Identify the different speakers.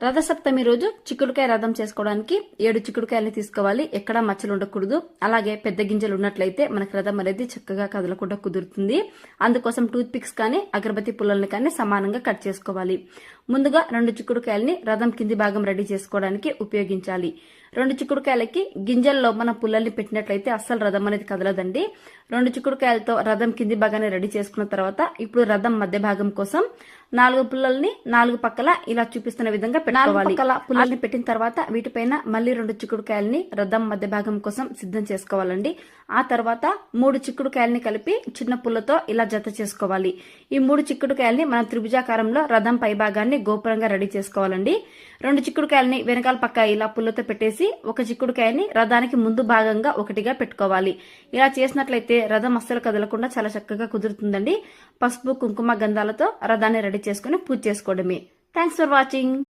Speaker 1: రథసప్తమి రోజు చిక్కుడుకాయ రథం చేసుకోవడానికి 7 చిక్కుడుకాయల్ని తీసుకోవాలి. ఎక్కడా మచ్చలు ఉండకూడదు. అలాగే పెద్ద గింజలు ఉన్నట్లయితే మనకు రథం అనేది చక్కగా కదలకుండా కుదురుతుంది. అందుకోసం టూత్ పిక్స్ కానీ అగరబత్తి పుల్లల్ని కానీ సమానంగా కట్ చేసుకోవాలి. ముందుగా 2 చిక్కుడుకాయల్ని రథం కింది భాగం రెడీ చేసుకోవడానికి ఉపయోగించాలి. 2 చిక్కుడుకాయలకి గింజల్లో మన పుల్లల్ని పెట్టినట్లయితే అస్సలు రథం అనేది కదలదండి. 2 చిక్కుడుకాయలతో రథం కింది భాగాన్ని రెడీ చేసుకున్న తర్వాత ఇప్పుడు రథం మధ్య భాగం కోసం 4 పుల్లల్ని 4 పక్కల ఇలా చూపిస్తున్న విధంగా పెట్టుకోవాలి. పుల్లల్ని పెట్టిన తర్వాత వీటిపైన మళ్ళీ 2 చిక్కుడుకాయల్ని రథం మధ్య భాగం కోసం సిద్ధం చేసుకోవాలండి. ఆ తర్వాత 3 చిక్కుడుకాయల్ని కలిపి చిన్న పుల్లతో ఇలా జత చేసుకోవాలి. ఈ 3 చిక్కుడుకాయల్ని మనం త్రిభుజాకారంలో రథం పై భాగాన్ని గోపురంగా రెడీ చేసుకోవాలండి. 2 చిక్కుడుకాయల్ని వెనకాల పక్క ఇలా పుల్లతో పెట్టేసి ఒక చిక్కుడుకాయని రథానికి ముందు భాగంగా ఒకటిగా పెట్టుకోవాలి. ఇలా చేసినట్లయితే రథం అస్సలు కదలకుండా చాలా చక్కగా కుదురుతుందండి. పసుపు కుంకుమ గంధాలతో రథాన్ని రెడీ చేసుకుని పూజ చేసుకోవడమే. Thanks for watching.